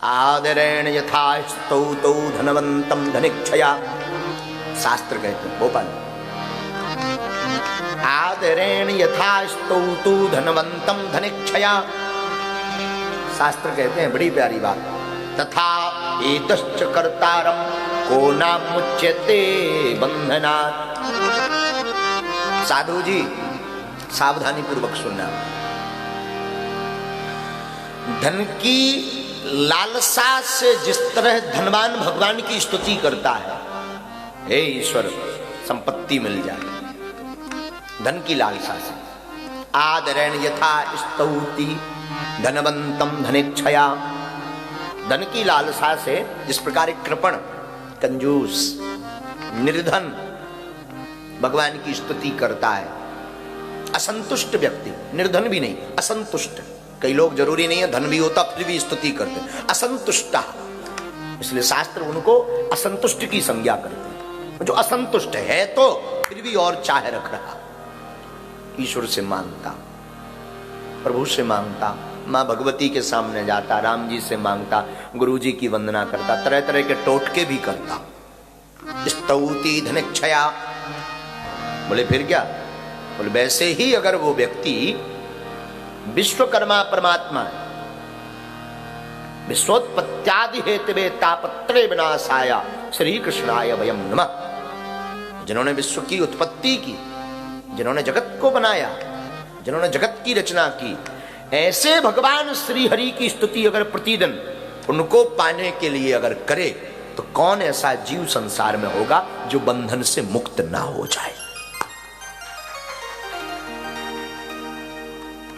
आदरेण यथा स्तौतौ धनवंतम धनिक्षया। शास्त्र कहते हैं भोपाल, आदरेण यथा स्तौतौ धनवंतम धनिक्षया। शास्त्र कहते हैं बड़ी प्यारी बात, तथा एतश्च कर्तारं को नामुच्यते बंधनात्। साधु जी सावधानी पूर्वक सुनना। धन की लालसा से जिस तरह धनवान भगवान की स्तुति करता है, हे ईश्वर संपत्ति मिल जाए, धन की लालसा से। आदरेण यथा स्तौति धनवंतम धनिक्षया। धन की लालसा से जिस प्रकार कृपण, कंजूस, निर्धन भगवान की स्तुति करता है, असंतुष्ट व्यक्ति, निर्धन भी नहीं, असंतुष्ट। कई लोग जरूरी नहीं है धन भी होता फिर भी स्तुति करते, असंतुष्टा। इसलिए शास्त्र उनको असंतुष्ट की संज्ञा करते हैं। जो असंतुष्ट है तो फिर भी और चाह रख रहा, ईश्वर से मांगता, प्रभु से मांगता, माँ भगवती के सामने जाता, राम जी से मांगता, गुरु जी की वंदना करता, तरह तरह के टोटके भी करता। स्तौति धनिक्षया। बोले फिर क्या? बोले वैसे ही अगर वो व्यक्ति विश्वकर्मा परमात्मा है, विश्वोत्पत्त्यादि हेतवे तापत्रय विनाशाय श्री कृष्णाय वयम नमः। जिन्होंने विश्व की उत्पत्ति की, जिन्होंने जगत को बनाया, जिन्होंने जगत की रचना की, ऐसे भगवान श्री हरि की स्तुति अगर प्रतिदिन उनको पाने के लिए अगर करे, तो कौन ऐसा जीव संसार में होगा जो बंधन से मुक्त ना हो जाए।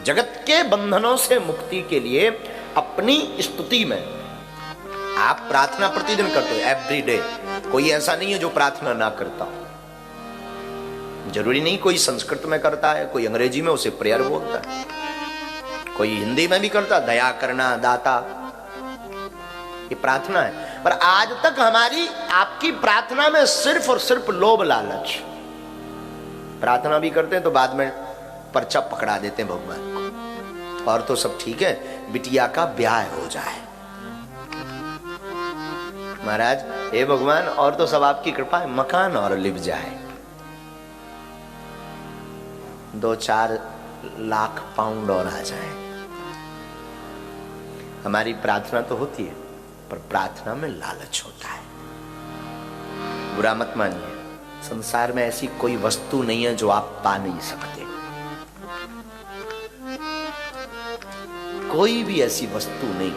जगत के बंधनों से मुक्ति के लिए अपनी स्तुति में आप प्रार्थना प्रतिदिन करते हो, एवरी डे। कोई ऐसा नहीं है जो प्रार्थना ना करता हो। जरूरी नहीं कोई संस्कृत में करता है, कोई अंग्रेजी में उसे प्रेयर बोलता है, कोई हिंदी में भी करता, दया करना, दाता, ये प्रार्थना है। पर आज तक हमारी आपकी प्रार्थना में सिर्फ और सिर्फ लोभ लालच। प्रार्थना भी करते हैं तो बाद में पर्चा पकड़ा देते हैं भगवान को, और तो सब ठीक है, बिटिया का ब्याह हो जाए। महाराज हे भगवान, और तो सब आपकी कृपा है, मकान और लिप जाए, 2-4 लाख पाउंड और आ जाए। हमारी प्रार्थना तो होती है, पर प्रार्थना में लालच होता है। बुरा मत मानिए, संसार में ऐसी कोई वस्तु नहीं है जो आप पा नहीं सकते। कोई भी ऐसी वस्तु नहीं,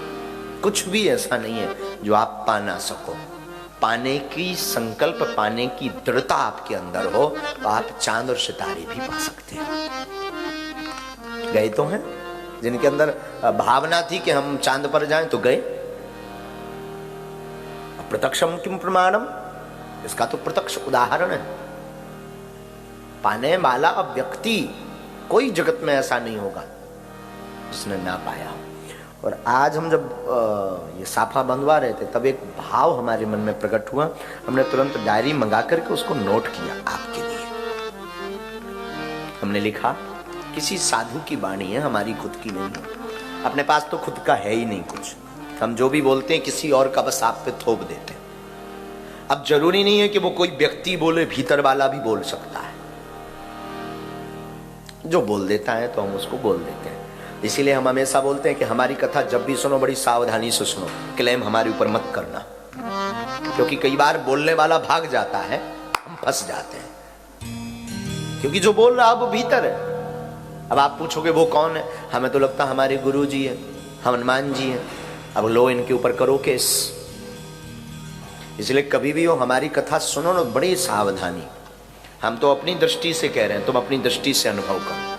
कुछ भी ऐसा नहीं है जो आप पा ना सको। पाने की संकल्प, पाने की दृढ़ता आपके अंदर हो तो आप चांद और सितारे भी पा सकते हैं। गए तो हैं जिनके अंदर भावना थी कि हम चांद पर जाएं तो गए। प्रत्यक्षम किम प्रमाणम, इसका तो प्रत्यक्ष उदाहरण है। पाने वाला व्यक्ति कोई जगत में ऐसा नहीं होगा जिसने ना पाया। और आज हम जब ये साफा बंधवा रहे थे तब एक भाव हमारे मन में प्रकट हुआ। हमने तुरंत डायरी मंगा करके उसको नोट किया आपके लिए। हमने लिखा, किसी साधु की वाणी है, हमारी खुद की नहीं है। अपने पास तो खुद का है ही नहीं कुछ, हम जो भी बोलते हैं किसी और का बस आप पे थोप देते हैं। अब जरूरी नहीं है कि वो कोई व्यक्ति बोले, भीतर वाला भी बोल सकता है। जो बोल देता है तो हम उसको बोल देते हैं। इसीलिए हम हमेशा बोलते हैं कि हमारी कथा जब भी सुनो बड़ी सावधानी से सुनो, क्लेम हमारे ऊपर मत करना, क्योंकि कई बार बोलने वाला भाग जाता है, हम फंस जाते हैं। क्योंकि जो बोल रहा है वो भीतर है। अब आप पूछोगे वो कौन है? हमें तो लगता हमारे गुरु जी है, हनुमान जी है। अब लो इनके ऊपर करो केस। इसलिए कभी भी हो हमारी कथा सुनो ना, बड़ी सावधानी। हम तो अपनी दृष्टि से कह रहे हैं, तुम अपनी दृष्टि से अनुभव करो।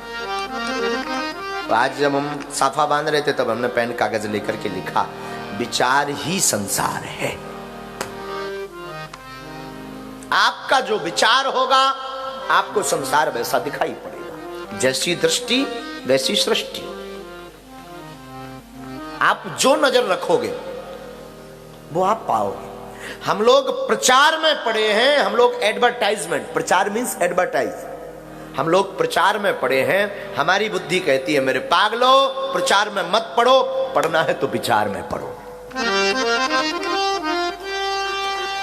तो आज जब हम साफा बांध रहे थे तब हमने पेन कागज लेकर के लिखा, विचार ही संसार है। आपका जो विचार होगा आपको संसार वैसा दिखाई पड़ेगा। जैसी दृष्टि वैसी सृष्टि। आप जो नजर रखोगे वो आप पाओगे। हम लोग प्रचार में पड़े हैं, हम लोग एडवर्टाइजमेंट, प्रचार मीन्स एडवर्टाइज, हम लोग प्रचार में पड़े हैं। हमारी बुद्धि कहती है मेरे पागलो प्रचार में मत पढ़ो, पढ़ना है तो विचार में पढ़ो।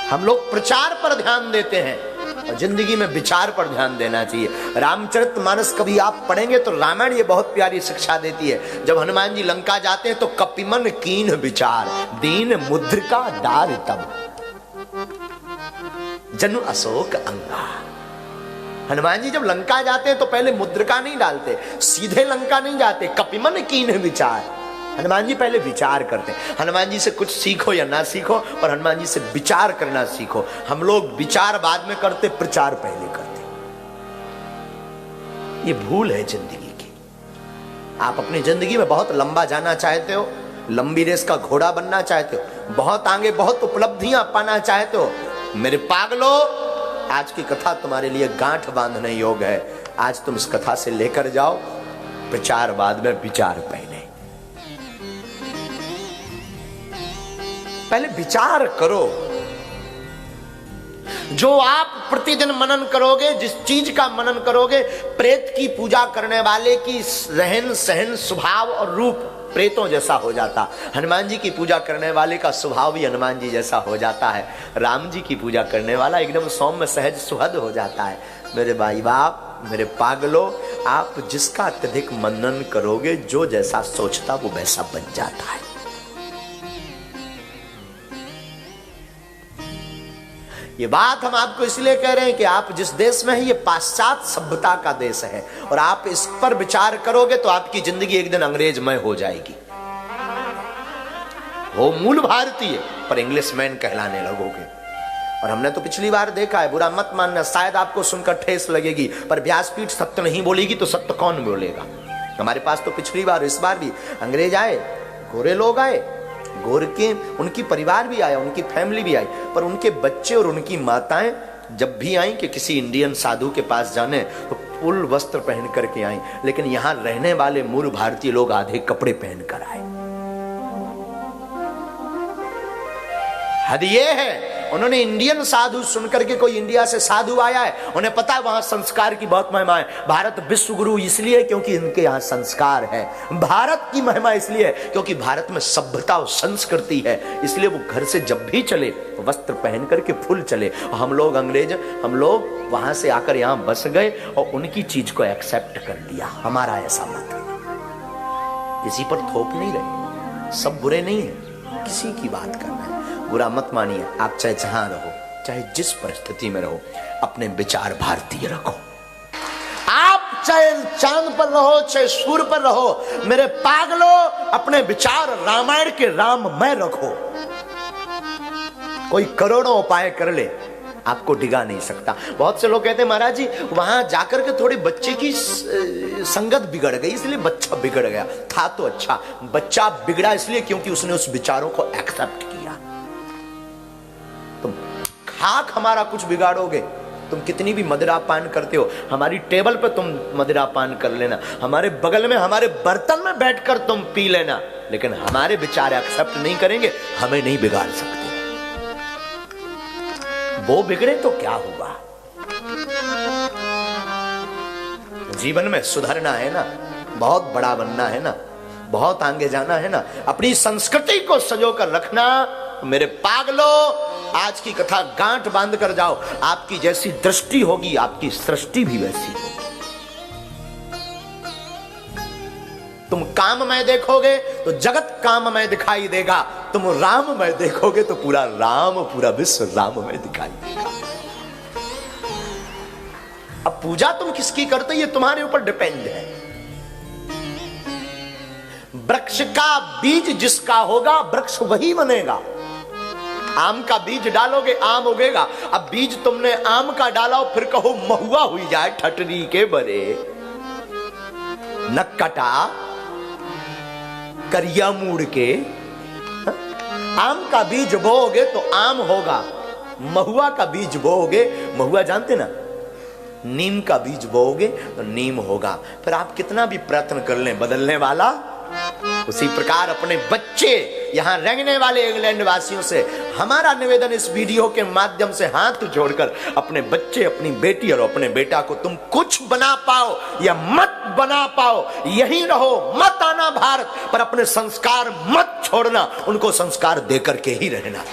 हम लोग प्रचार पर ध्यान देते हैं और जिंदगी में विचार पर ध्यान देना चाहिए। रामचरितमानस कभी आप पढ़ेंगे तो रामायण ये बहुत प्यारी शिक्षा देती है। जब हनुमान जी लंका जाते हैं तो कपिमन कीन विचार, दीन मुद्रिका डार तब, जनु अशोक अंगा। हनुमान जी जब लंका जाते हैं तो पहले मुद्रिका नहीं डालते, सीधे लंका नहीं जाते, कपिमन कीन विचार। हनुमान जी पहले विचार करते हैं। हनुमान जी से कुछ सीखो या ना सीखो, पर हनुमान जी से विचार करना सीखो। हम लोग विचार बाद में करते, प्रचार पहले करते। ये भूल है जिंदगी की। आप अपनी जिंदगी में बहुत लंबा जाना चाहते हो, लंबी रेस का घोड़ा बनना चाहते हो, बहुत आगे बहुत उपलब्धियां पाना चाहते हो, मेरे पागलो, आज की कथा तुम्हारे लिए गांठ बांधने योग्य है। आज तुम इस कथा से लेकर जाओ, प्रचार बाद में, विचार पहले। पहले विचार करो। जो आप प्रतिदिन मनन करोगे, जिस चीज का मनन करोगे, प्रेत की पूजा करने वाले की रहन सहन, स्वभाव और रूप प्रेतों जैसा हो जाता। हनुमान जी की पूजा करने वाले का स्वभाव भी हनुमान जी जैसा हो जाता है। राम जी की पूजा करने वाला एकदम सौम्य सहज सुहद हो जाता है। मेरे भाई बाप, मेरे पागलों, आप जिसका अत्यधिक मनन करोगे, जो जैसा सोचता वो वैसा बन जाता है। ये बात हम आपको इसलिए कह रहे हैं कि आप जिस देश में है ये पाश्चात्य सभ्यता का देश है, और आप इस पर विचार करोगे तो आपकी जिंदगी एक दिन अंग्रेजमय हो जाएगी। हो मूल भारतीय पर इंग्लिशमैन कहलाने लगोगे। और हमने तो पिछली बार देखा है, बुरा मत मानना, शायद आपको सुनकर ठेस लगेगी, पर व्यासपीठ सत्य नहीं बोलेगी तो सत्य कौन बोलेगा। हमारे पास तो पिछली बार, इस बार भी अंग्रेज आए, गोरे लोग आए, गोरखे, उनकी परिवार भी आया, उनकी फैमिली भी आई, पर उनके बच्चे और उनकी माताएं जब भी आई कि किसी इंडियन साधु के पास जाने तो फुल वस्त्र पहन करके आई, लेकिन यहां रहने वाले मूल भारतीय लोग आधे कपड़े पहन कर आए। हद ये है, उन्होंने इंडियन साधु सुनकर के, कोई इंडिया से साधु आया है, उन्हें पता है वहां संस्कार की बहुत महिमा है। भारत विश्व गुरु इसलिए क्योंकि इनके यहां संस्कार है। भारत की महिमा इसलिए क्योंकि भारत में सभ्यता और संस्कृति है, इसलिए वो घर से जब भी चले वस्त्र पहन करके फुल चले। और हम लोग अंग्रेज, हम लोग वहां से आकर यहां बस गए और उनकी चीज को एक्सेप्ट कर लिया। हमारा ऐसा मत है, किसी पर थोप नहीं रहे, सब बुरे नहीं है, किसी की बात करना है, बुरा मत मानिए। आप चाहे जहां रहो, चाहे जिस परिस्थिति में रहो, अपने विचार भारतीय रखो। आप चाहे चांद पर रहो, चाहे सूर्य पर रहो, मेरे पागलो, अपने विचार रामायण के राम में रखो। कोई करोड़ों उपाय कर ले, आपको डिगा नहीं सकता। बहुत से लोग कहते हैं महाराज जी वहां जाकर के थोड़ी बच्चे की संगत बिगड़ गई, इसलिए बच्चा बिगड़ गया। था तो अच्छा, बच्चा बिगड़ा इसलिए क्योंकि उसने उस विचारों को एक्सेप्ट किया। तुम खाक हमारा कुछ बिगाड़ोगे, तुम कितनी भी मदिरा पान करते हो, हमारी टेबल पे तुम मदिरा पान कर लेना, हमारे बगल में, हमारे बर्तन में बैठकर तुम पी लेना, लेकिन हमारे विचार एक्सेप्ट नहीं करेंगे, हमें नहीं बिगाड़ सकते। वो बिगड़े तो क्या हुआ। जीवन में सुधरना है ना, बहुत बड़ा बनना है ना, बहुत आगे जाना है ना, अपनी संस्कृति को सजो कर रखना। मेरे पागलो, आज की कथा गांठ बांध कर जाओ। आपकी जैसी दृष्टि होगी, आपकी सृष्टि भी वैसी होगी। तुम काममय देखोगे तो जगत काममय दिखाई देगा, तुम राममय देखोगे तो पूरा राम, पूरा विश्व राममय दिखाई देगा। अब पूजा तुम किसकी करते हो ये तुम्हारे ऊपर डिपेंड है। वृक्ष का बीज जिसका होगा वृक्ष वही बनेगा। आम का बीज डालोगे आम उगेगा। अब बीज तुमने आम का डाला फिर कहो महुआ हुई जाए ठटरी के बरे, नक्कटा करिया मुड़ के। आम का बीज बोओगे तो आम होगा, महुआ का बीज बोओगे, महुआ जानते ना, नीम का बीज बोओगे तो नीम होगा। फिर आप कितना भी प्रयत्न कर लें, बदलने वाला उसी प्रकार अपने बच्चे, यहां रहने वाले इंग्लैंड वासियों से हमारा निवेदन इस वीडियो के माध्यम से हाथ जोड़कर अपने बच्चे, अपनी बेटी और अपने बेटा को तुम कुछ बना पाओ या मत बना पाओ, यहीं रहो, मत आना भारत, पर अपने संस्कार मत छोड़ना, उनको संस्कार देकर के ही रहना।